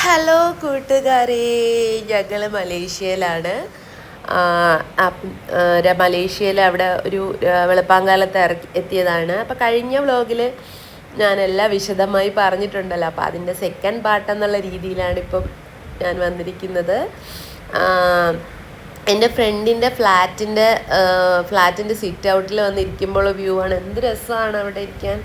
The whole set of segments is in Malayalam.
ഹലോ കൂട്ടുകാരെ, ഞങ്ങൾ മലേഷ്യയിലാണ്. മലേഷ്യയിൽ അവിടെ ഒരു വെളുപ്പാങ്കാലത്ത് എത്തിയതാണ്. അപ്പോൾ കഴിഞ്ഞ വ്ലോഗിൽ ഞാനെല്ലാം വിശദമായി പറഞ്ഞിട്ടുണ്ടല്ലോ. അപ്പോൾ അതിൻ്റെ സെക്കൻഡ് പാർട്ട് എന്നുള്ള രീതിയിലാണ് ഇപ്പം ഞാൻ വന്നിരിക്കുന്നത്. എൻ്റെ ഫ്രണ്ടിൻ്റെ ഫ്ലാറ്റിൻ്റെ സിറ്റ് ഔട്ടിൽ വന്നിരിക്കുമ്പോൾ വ്യൂ ആണ്. എന്ത് രസമാണ് അവിടെ ഇരിക്കാൻ.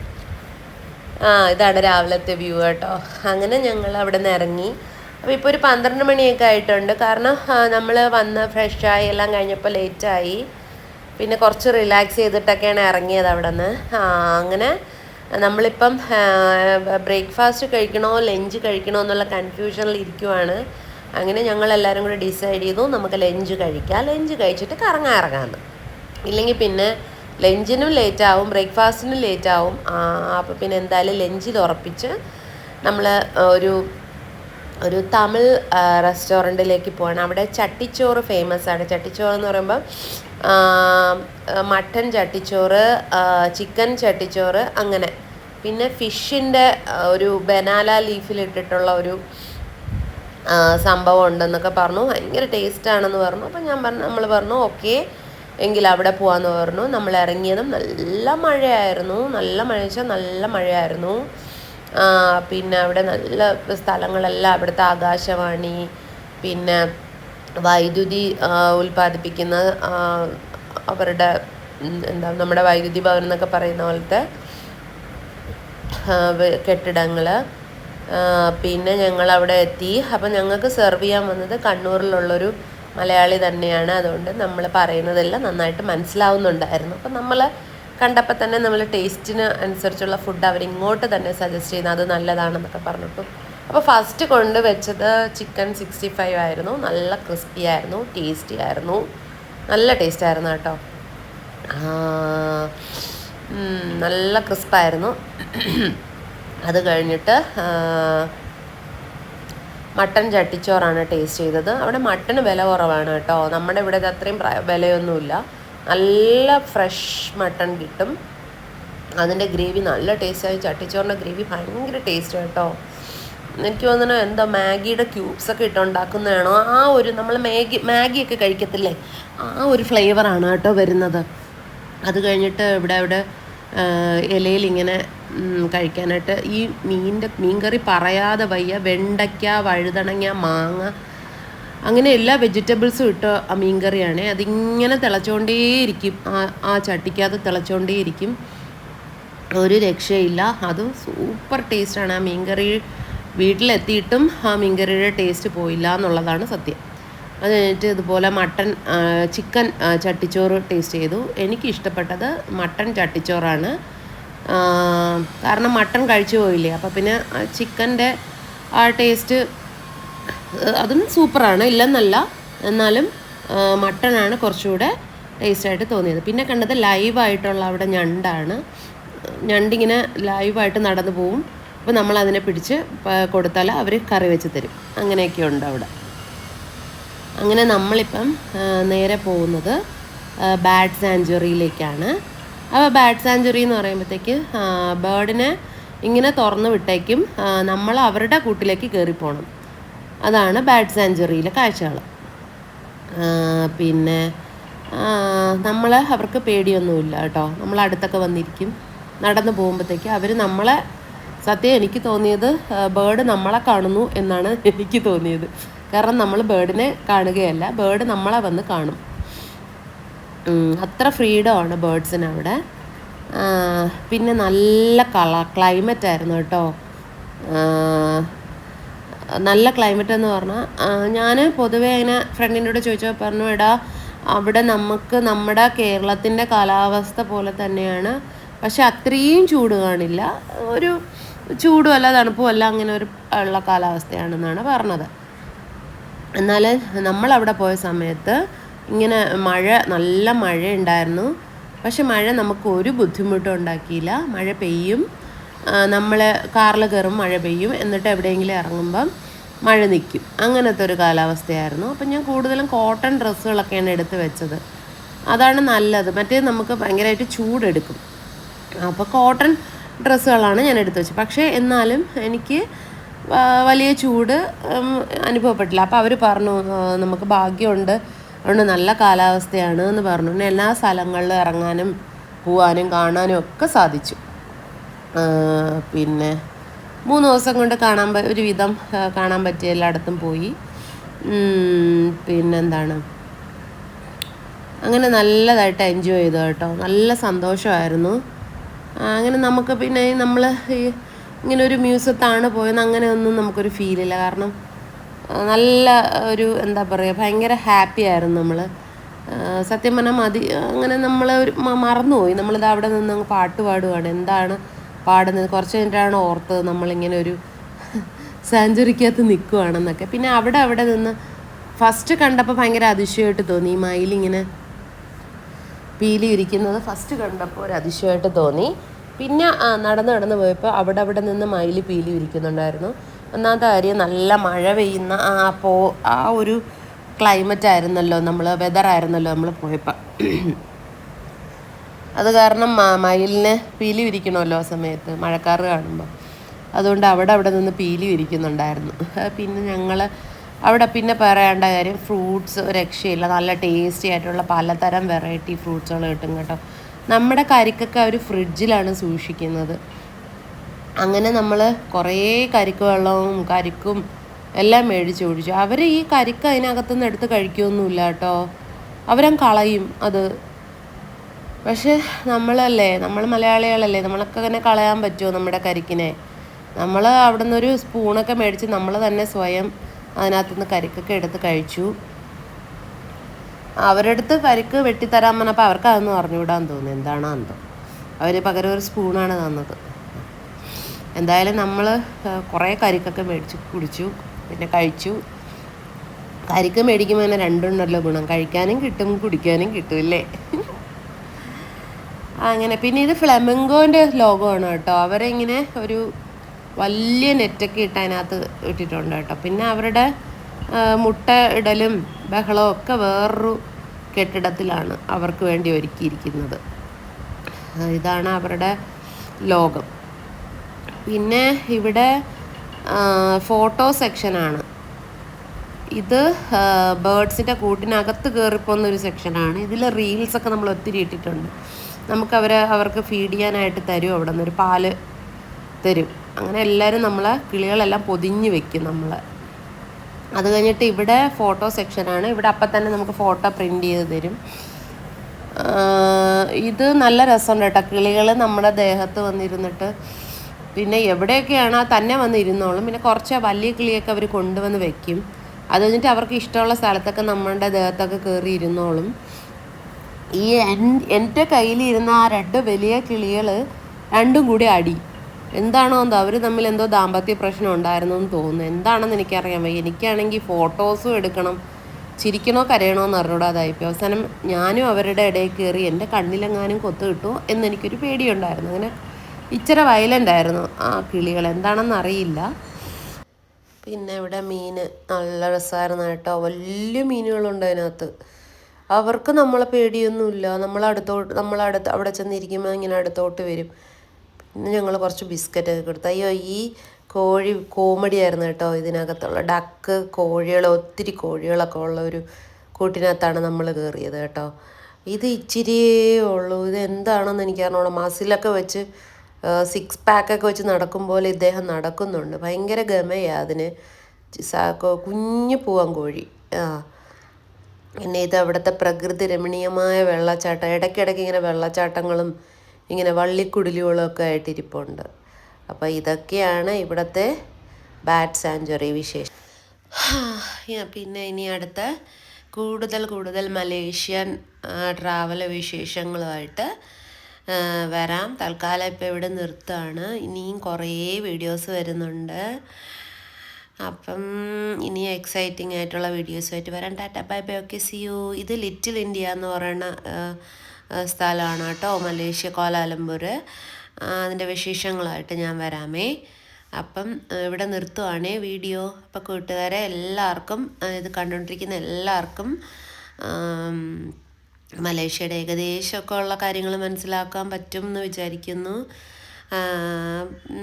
ഇതാണ് രാവിലത്തെ വ്യൂ കേട്ടോ. അങ്ങനെ ഞങ്ങൾ അവിടെ നിന്ന് ഇറങ്ങി. അപ്പോൾ ഇപ്പോൾ ഒരു 12 മണിയൊക്കെ ആയിട്ടുണ്ട്. കാരണം നമ്മൾ വന്ന് ഫ്രഷായി എല്ലാം കഴിഞ്ഞപ്പോൾ ലേറ്റായി. പിന്നെ കുറച്ച് റിലാക്സ് ചെയ്തിട്ടൊക്കെയാണ് ഇറങ്ങിയത് അവിടെ നിന്ന്. അങ്ങനെ നമ്മളിപ്പം ബ്രേക്ക്ഫാസ്റ്റ് കഴിക്കണോ ലഞ്ച് കഴിക്കണോ എന്നുള്ള കൺഫ്യൂഷനിൽ ഇരിക്കുവാണ്. അങ്ങനെ ഞങ്ങളെല്ലാവരും കൂടി ഡിസൈഡ് ചെയ്തു നമുക്ക് ലഞ്ച് കഴിക്കാം, ലഞ്ച് കഴിച്ചിട്ട് ഇറങ്ങാമെന്ന്. ഇല്ലെങ്കിൽ പിന്നെ ലഞ്ചിനും ലേറ്റാവും, ബ്രേക്ക്ഫാസ്റ്റിനും ലേറ്റാവും. അപ്പോൾ പിന്നെ എന്തായാലും ലഞ്ചിൽ ഉറപ്പിച്ച് നമ്മൾ ഒരു തമിഴ് റെസ്റ്റോറൻറ്റിലേക്ക് പോകണം. അവിടെ ചട്ടിച്ചോറ് ഫേമസ് ആണ്. ചട്ടിച്ചോറ് എന്ന് പറയുമ്പോൾ മട്ടൻ ചട്ടിച്ചോറ്, ചിക്കൻ ചട്ടിച്ചോറ്, അങ്ങനെ പിന്നെ ഫിഷിൻ്റെ ഒരു ബനാന ലീഫിലിട്ടിട്ടുള്ള ഒരു സംഭവം ഉണ്ടെന്നൊക്കെ പറഞ്ഞു. ഭയങ്കര ടേസ്റ്റാണെന്ന് പറഞ്ഞു. അപ്പോൾ നമ്മൾ പറഞ്ഞു ഓക്കെ എങ്കിൽ അവിടെ പോകാമെന്ന് പറഞ്ഞു. നമ്മൾ ഇറങ്ങിയതും നല്ല മഴയായിരുന്നു. നല്ല മഴ വെച്ചാൽ നല്ല മഴയായിരുന്നു. പിന്നെ അവിടെ നല്ല സ്ഥലങ്ങളെല്ലാം, അവിടുത്തെ ആകാശവാണി, പിന്നെ വൈദ്യുതി ഉൽപ്പാദിപ്പിക്കുന്ന അവരുടെ നമ്മുടെ വൈദ്യുതി ഭവൻ എന്നൊക്കെ പറയുന്ന പോലത്തെ കെട്ടിടങ്ങൾ. പിന്നെ ഞങ്ങളവിടെ എത്തി. അപ്പം ഞങ്ങൾക്ക് സെർവ് ചെയ്യാൻ വന്നത് കണ്ണൂരിലുള്ളൊരു മലയാളി തന്നെയാണ്. അതുകൊണ്ട് നമ്മൾ പറയുന്നതെല്ലാം നന്നായിട്ട് മനസ്സിലാവുന്നുണ്ടായിരുന്നു. അപ്പം നമ്മൾ കണ്ടപ്പോൾ തന്നെ നമ്മൾ ടേസ്റ്റിന് അനുസരിച്ചുള്ള ഫുഡ് അവരിങ്ങോട്ട് തന്നെ സജസ്റ്റ് ചെയ്യുന്നത് അത് നല്ലതാണെന്നൊക്കെ പറഞ്ഞിട്ടു. അപ്പോൾ ഫസ്റ്റ് കൊണ്ടുവച്ചത് ചിക്കൻ 65 ആയിരുന്നു. നല്ല ക്രിസ്പി ആയിരുന്നു, ടേസ്റ്റി ആയിരുന്നു, നല്ല ടേസ്റ്റ് ആയിരുന്നു കേട്ടോ. നല്ല ക്രിസ്പായിരുന്നു. അത് കഴിഞ്ഞിട്ട് മട്ടൻ ചട്ടിച്ചോറാണ് ടേസ്റ്റ് ചെയ്തത്. അവിടെ മട്ടന് വില കുറവാണ് കേട്ടോ. നമ്മുടെ ഇവിടെ അത്രയും വിലയൊന്നുമില്ല. നല്ല ഫ്രഷ് മട്ടൺ കിട്ടും. അതിൻ്റെ ഗ്രേവി നല്ല ടേസ്റ്റായി. ചട്ടിച്ചോറിൻ്റെ ഗ്രേവി ഭയങ്കര ടേസ്റ്റ് കേട്ടോ. എനിക്ക് തോന്നുന്നു എന്താ മാഗിയുടെ ക്യൂബ്സൊക്കെ ഇട്ടുണ്ടാക്കുന്നതാണോ നമ്മൾ മാഗിയൊക്കെ കഴിക്കത്തില്ലേ, ആ ഒരു ഫ്ലേവറാണ് കേട്ടോ വരുന്നത്. അത് കഴിഞ്ഞിട്ട് ഇവിടെ ഇലയിൽ ഇങ്ങനെ കഴിക്കാനായിട്ട് ഈ മീൻകറി പറയാതെ വയ്യ. വെണ്ടയ്ക്ക, വഴുതണങ്ങ, മാങ്ങ, അങ്ങനെ എല്ലാ വെജിറ്റബിൾസും ഇട്ട് ആ മീൻകറിയാണ്. അതിങ്ങനെ തിളച്ചുകൊണ്ടേയിരിക്കും. ആ ചട്ടിക്കകത്ത് തിളച്ചുകൊണ്ടേയിരിക്കും, ഒരു രക്ഷയില്ല. അതും സൂപ്പർ ടേസ്റ്റാണ്. ആ മീൻകറി വീട്ടിലെത്തിയിട്ടും ആ മീൻകറിയുടെ ടേസ്റ്റ് പോയില്ല എന്നുള്ളതാണ് സത്യം. അത് കഴിഞ്ഞിട്ട് ഇതുപോലെ ചിക്കൻ ചട്ടിച്ചോറ് ടേസ്റ്റ് ചെയ്തു. എനിക്ക് ഇഷ്ടപ്പെട്ടത് മട്ടൻ ചട്ടിച്ചോറാണ്. കാരണം മട്ടൺ കഴിച്ചു പോയില്ലേ, അപ്പോൾ പിന്നെ ചിക്കൻ്റെ ആ ടേസ്റ്റ് അതും സൂപ്പറാണ്, ഇല്ലെന്നല്ല, എന്നാലും മട്ടനാണ് കുറച്ചുകൂടെ ടേസ്റ്റായിട്ട് തോന്നിയത്. പിന്നെ കണ്ടത് ലൈവായിട്ടുള്ള അവിടെ ഞണ്ടാണ്. ഞണ്ടിങ്ങനെ ലൈവായിട്ട് നടന്നു പോവും. അപ്പോൾ നമ്മളതിനെ പിടിച്ച് കൊടുത്താൽ അവർ കറി വെച്ച് തരും. അങ്ങനെയൊക്കെ ഉണ്ട് അവിടെ. അങ്ങനെ നമ്മളിപ്പം നേരെ പോകുന്നത് ബാഡ് സാഞ്ചുറിയിലേക്കാണ്. അപ്പോൾ ബാഡ് സാഞ്ചുറി എന്ന് പറയുമ്പോഴത്തേക്ക് ബേർഡിനെ ഇങ്ങനെ തുറന്ന് വിട്ടേക്കും. നമ്മൾ അവരുടെ കൂട്ടിലേക്ക് കയറിപ്പോകണം. അതാണ് ബാഡ് സാഞ്ചുറിയിലെ കാഴ്ചകൾ. പിന്നെ അവർക്ക് പേടിയൊന്നുമില്ല കേട്ടോ. നമ്മൾ അടുത്തൊക്കെ വന്നിരിക്കും. നടന്നു പോകുമ്പോഴത്തേക്ക് അവർ നമ്മളെ, സത്യം എനിക്ക് തോന്നിയത് ബേർഡ് നമ്മളെ കാണുന്നു എന്നാണ് എനിക്ക് തോന്നിയത്. കാരണം നമ്മൾ ബേർഡിനെ കാണുകയല്ല, ബേർഡ് നമ്മളെ വന്ന് കാണും. അത്ര ഫ്രീഡമാണ് ബേർഡ്സിന് അവിടെ. പിന്നെ നല്ല ക്ലൈമറ്റ് ആയിരുന്നു കേട്ടോ. നല്ല ക്ലൈമറ്റ് എന്ന് പറഞ്ഞാൽ ഞാൻ പൊതുവേ ഇങ്ങനെ ഫ്രണ്ടിനോട് ചോദിച്ചപ്പോൾ പറഞ്ഞു, എടാ അവിടെ നമുക്ക് നമ്മുടെ കേരളത്തിൻ്റെ കാലാവസ്ഥ പോലെ തന്നെയാണ്, പക്ഷെ അത്രയും ചൂട് കാണില്ല, ഒരു ചൂടും അല്ല തണുപ്പും അല്ല, അങ്ങനെ ഉള്ള കാലാവസ്ഥയാണെന്നാണ് പറഞ്ഞത്. എന്നാൽ നമ്മളവിടെ പോയ സമയത്ത് ഇങ്ങനെ നല്ല മഴ ഉണ്ടായിരുന്നു. പക്ഷെ മഴ നമുക്ക് ഒരു ബുദ്ധിമുട്ടും ഉണ്ടാക്കിയില്ല. മഴ പെയ്യും, നമ്മൾ കാറിൽ കയറും, മഴ പെയ്യും, എന്നിട്ട് എവിടെയെങ്കിലും ഇറങ്ങുമ്പം മഴ നിൽക്കും. അങ്ങനത്തെ ഒരു കാലാവസ്ഥയായിരുന്നു. അപ്പം ഞാൻ കൂടുതലും കോട്ടൺ ഡ്രസ്സുകളൊക്കെയാണ് എടുത്ത് വെച്ചത്. അതാണ് നല്ലത്. മറ്റേത് നമുക്ക് ഭയങ്കരമായിട്ട് ചൂടെടുക്കും. അപ്പോൾ കോട്ടൺ ഡ്രസ്സുകളാണ് ഞാൻ എടുത്ത് വെച്ചത്. പക്ഷേ എന്നാലും എനിക്ക് വലിയ ചൂട് അനുഭവപ്പെട്ടില്ല. അപ്പോൾ അവർ പറഞ്ഞു നമുക്ക് ഭാഗ്യമുണ്ട്, അതുകൊണ്ട് നല്ല കാലാവസ്ഥയാണ് എന്ന് പറഞ്ഞു. പിന്നെ എല്ലാ സ്ഥലങ്ങളിലും ഇറങ്ങാനും പോവാനും കാണാനും ഒക്കെ സാധിച്ചു. പിന്നെ 3 ദിവസം കൊണ്ട് ഒരുവിധം കാണാൻ പറ്റിയ എല്ലായിടത്തും പോയി. പിന്നെന്താണ്, അങ്ങനെ നല്ലതായിട്ട് എൻജോയ് ചെയ്തു കേട്ടോ. നല്ല സന്തോഷമായിരുന്നു. അങ്ങനെ നമുക്ക് പിന്നെ നമ്മൾ ഇങ്ങനെ ഒരു മ്യൂസിയത്താണ് പോയെന്ന് അങ്ങനെയൊന്നും നമുക്കൊരു ഫീലില്ല. കാരണം നല്ല ഒരു എന്താ പറയുക, ഭയങ്കര ഹാപ്പി ആയിരുന്നു നമ്മൾ. സത്യം പറഞ്ഞാൽ അങ്ങനെ നമ്മൾ ഒരു മറന്നുപോയി. നമ്മളിത് അവിടെ നിന്ന് അങ്ങ് പാട്ട് പാടുകയാണ്. എന്താണ് പാടുന്നത് കുറച്ച് കഴിഞ്ഞിട്ടാണ് ഓർത്തത് നമ്മളിങ്ങനെ ഒരു സാഞ്ചുറിക്കകത്ത് നിൽക്കുകയാണെന്നൊക്കെ. പിന്നെ അവിടെ നിന്ന് ഫസ്റ്റ് കണ്ടപ്പോൾ ഭയങ്കര അതിശയമായിട്ട് തോന്നി. ഈ മയിലിങ്ങനെ പീലി ഇരിക്കുന്നത് ഫസ്റ്റ് കണ്ടപ്പോൾ ഒരു അതിശയമായിട്ട് തോന്നി. പിന്നെ നടന്ന് പോയപ്പോൾ അവിടെ നിന്ന് മയിൽ പീലി ഇരിക്കുന്നുണ്ടായിരുന്നു. ഒന്നാമത്തെ കാര്യം നല്ല മഴ പെയ്യുന്ന ആ ഒരു ക്ലൈമറ്റ് ആയിരുന്നല്ലോ, വെതറായിരുന്നല്ലോ നമ്മൾ പോയപ്പോൾ. അത് കാരണം മയിലിനെ പീലി വിരിക്കണമല്ലോ ആ സമയത്ത് മഴക്കാറ് കാണുമ്പോൾ. അതുകൊണ്ട് അവിടെ നിന്ന് പീലി വിരിക്കുന്നുണ്ടായിരുന്നു. പിന്നെ ഞങ്ങൾ അവിടെ പിന്നെ പറയേണ്ട കാര്യം, ഫ്രൂട്ട്സ് രക്ഷയില്ല. നല്ല ടേസ്റ്റി ആയിട്ടുള്ള പലതരം വെറൈറ്റി ഫ്രൂട്ട്സുകൾ കിട്ടും കേട്ടോ. നമ്മുടെ കരിക്കൊക്കെ അവർ ഫ്രിഡ്ജിലാണ് സൂക്ഷിക്കുന്നത്. അങ്ങനെ നമ്മൾ കുറേ കരിക്ക് വെള്ളവും കരിക്കും എല്ലാം മേടിച്ച് കുടിച്ചു. അവർ ഈ കരിക്ക് അതിനകത്തുനിന്ന് എടുത്ത് കഴിക്കുകയൊന്നുമില്ല കേട്ടോ, അവരങ്ങ് കളയും അത്. പക്ഷെ നമ്മൾ മലയാളികളല്ലേ, നമ്മളൊക്കെ അങ്ങനെ കളയാൻ പറ്റുമോ നമ്മുടെ കരിക്കിനെ? നമ്മൾ അവിടെ നിന്നൊരു സ്പൂണൊക്കെ മേടിച്ച് നമ്മൾ തന്നെ സ്വയം അതിനകത്തുനിന്ന് കരിക്കൊക്കെ എടുത്ത് കഴിച്ചു. അവരെടുത്ത് കരിക്ക് വെട്ടിത്തരാൻ പറഞ്ഞപ്പോൾ അവർക്ക് അതൊന്നും അറിഞ്ഞുവിടാൻ തോന്നുന്നു. എന്താണോ എന്തോ, അവർ പകരം ഒരു സ്പൂണാണ് തന്നത്. എന്തായാലും നമ്മൾ കുറേ കരിക്കൊക്കെ മേടിച്ച് കുടിച്ചു, പിന്നെ കഴിച്ചു. കരിക്ക് മേടിക്കുമ്പോൾ തന്നെ രണ്ടുണ്ടല്ലോ ഗുണം, കഴിക്കാനും കിട്ടും കുടിക്കാനും കിട്ടും അല്ലേ? അങ്ങനെ പിന്നെ ഇത് ഫ്ലെമിംഗോൻ്റെ ലോഗമാണ് കേട്ടോ. അവരിങ്ങനെ ഒരു വലിയ നെറ്റൊക്കെ ഇട്ട് അതിനകത്ത് ഇട്ടിട്ടുണ്ട് കേട്ടോ. പിന്നെ അവരുടെ മുട്ട ഇടലും ബഹളവും ഒക്കെ വേറൊരു കെട്ടിടത്തിലാണ് അവർക്ക് വേണ്ടി ഒരുക്കിയിരിക്കുന്നത്. ഇതാണ് അവരുടെ ലോകം. പിന്നെ ഇവിടെ ഫോട്ടോ സെക്ഷനാണ്. ഇത് ബേർഡ്സിൻ്റെ കൂട്ടിനകത്ത് കയറിപ്പോകുന്നൊരു സെക്ഷനാണ്. ഇതിൽ റീൽസൊക്കെ നമ്മൾ ഒത്തിരി ഇട്ടിട്ടുണ്ട്. അവർക്ക് ഫീഡ് ചെയ്യാനായിട്ട് തരും, അവിടെ നിന്നൊരു പാല് തരും. അങ്ങനെ എല്ലാവരും കിളികളെല്ലാം പൊതിഞ്ഞ് വെക്കും നമ്മൾ. അത് കഴിഞ്ഞിട്ട് ഇവിടെ ഫോട്ടോ സെക്ഷനാണ്. ഇവിടെ അപ്പം തന്നെ നമുക്ക് ഫോട്ടോ പ്രിൻ്റ് ചെയ്ത് തരും. ഇത് നല്ല രസമുണ്ട് കേട്ടോ. കിളികൾ നമ്മുടെ ദേഹത്ത് വന്നിരുന്നിട്ട് പിന്നെ എവിടെയൊക്കെയാണ് തന്നെ വന്നിരുന്നോളും. പിന്നെ കുറച്ച് വലിയ കിളിയൊക്കെ അവർ കൊണ്ടുവന്ന് വെക്കും. അത് കഴിഞ്ഞിട്ട് അവർക്ക് ഇഷ്ടമുള്ള സ്ഥലത്തൊക്കെ നമ്മളുടെ ദേഹത്തൊക്കെ കയറി ഇരുന്നോളും. ഈ എൻ്റെ കയ്യിലിരുന്ന ആ 2 വലിയ കിളികൾ രണ്ടും കൂടി അടി. എന്താണോ എന്തോ, അവർ തമ്മിൽ എന്തോ ദാമ്പത്യ പ്രശ്നം ഉണ്ടായിരുന്നു എന്ന് തോന്നുന്നു. എന്താണെന്ന് എനിക്കറിയാൻ വയ്യ. എനിക്കാണെങ്കിൽ ഫോട്ടോസും എടുക്കണം, ചിരിക്കണോ കരയണോ എന്ന് അറിഞ്ഞൂടാതായിപ്പോൾ. അവസാനം ഞാനും അവരുടെ ഇടയിൽ കയറി എൻ്റെ കണ്ണിലെങ്ങാനും കൊത്തു കിട്ടുമോ എന്നെനിക്കൊരു പേടിയുണ്ടായിരുന്നു. അങ്ങനെ ഇച്ചിരി വയലൻ്റ് ആയിരുന്നു ആ കിളികൾ, എന്താണെന്ന് അറിയില്ല. പിന്നെ ഇവിടെ മീൻ നല്ല രസമായിരുന്നു കേട്ടോ. വലിയ മീനുകളുണ്ട് അതിനകത്ത്. അവർക്ക് നമ്മളെ പേടിയൊന്നുമില്ല. അവിടെ ചെന്നിരിക്കുമ്പോൾ ഇങ്ങനെ അടുത്തോട്ട് വരും. പിന്നെ ഞങ്ങൾ കുറച്ച് ബിസ്ക്കറ്റൊക്കെ കൊടുത്തു. അയ്യോ, ഈ കോഴി കോമഡി ആയിരുന്നു കേട്ടോ. ഇതിനകത്തുള്ള ഡക്ക്, കോഴികൾ, ഒത്തിരി കോഴികളൊക്കെ ഉള്ള ഒരു കൂട്ടിനകത്താണ് നമ്മൾ കയറിയത് കേട്ടോ. ഇത് ഇച്ചിരിയേ ഉള്ളൂ. ഇത് എന്താണെന്ന് എനിക്കറിഞ്ഞോളാം. മസിലൊക്കെ വെച്ച് 6 പാക്കൊക്കെ വെച്ച് നടക്കും പോലെ ഇദ്ദേഹം നടക്കുന്നുണ്ട്. ഭയങ്കര ഗമയാണ് അതിന്. കുഞ്ഞു പൂവൻ കോഴി. പിന്നെ ഇത് അവിടുത്തെ പ്രകൃതി രമണീയമായ വെള്ളച്ചാട്ടം. ഇടയ്ക്കിടയ്ക്ക് ഇങ്ങനെ വെള്ളച്ചാട്ടങ്ങളും ഇങ്ങനെ വള്ളിക്കുടിലുകളും ഒക്കെ ആയിട്ടിരിപ്പുണ്ട്. അപ്പോൾ ഇതൊക്കെയാണ് ഇവിടുത്തെ ബാറ്റ് സാങ്ച്വറി വിശേഷം. പിന്നെ ഇനി അടുത്ത കൂടുതൽ മലേഷ്യൻ ട്രാവൽ വിശേഷങ്ങളുമായിട്ട് വരാം. തൽക്കാലം ഇപ്പോൾ ഇവിടെ നിർത്തുകയാണ്. ഇനിയും കുറേ വീഡിയോസ് വരുന്നുണ്ട്. അപ്പം ഇനി എക്സൈറ്റിംഗ് ആയിട്ടുള്ള വീഡിയോസുമായിട്ട് വരാം. Tata bye bye, okay, see you. ഇത് ലിറ്റിൽ ഇന്ത്യ എന്ന് പറയുന്ന സ്ഥലമാണ് കേട്ടോ, മലേഷ്യ, കോലാലംപൂർ. അതിൻ്റെ വിശേഷങ്ങളായിട്ട് ഞാൻ വരാമേ. അപ്പം ഇവിടെ നിർത്തുവാണേ വീഡിയോ. അപ്പോൾ കൂട്ടുകാരെ എല്ലാവർക്കും, ഇത് കണ്ടുകൊണ്ടിരിക്കുന്ന എല്ലാവർക്കും മലേഷ്യയുടെ ഏകദേശമൊക്കെ ഉള്ള കാര്യങ്ങൾ മനസ്സിലാക്കാൻ പറ്റും എന്ന് വിചാരിക്കുന്നു.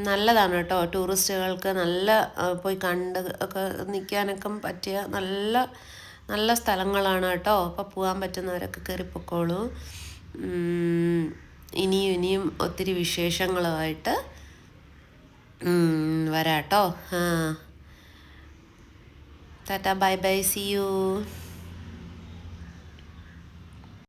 നല്ലതാണ് കേട്ടോ, ടൂറിസ്റ്റുകൾക്ക് നല്ല പോയി കണ്ട് ഒക്കെ നിൽക്കാനൊക്കെ പറ്റിയ നല്ല നല്ല സ്ഥലങ്ങളാണ് കേട്ടോ. അപ്പോൾ പോകാൻ പറ്റുന്നവരൊക്കെ കയറിപ്പോക്കോളൂ. ഇനിയും ഒത്തിരി വിശേഷങ്ങളുമായിട്ട് വരാം കേട്ടോ. Tata, bye bye, see U.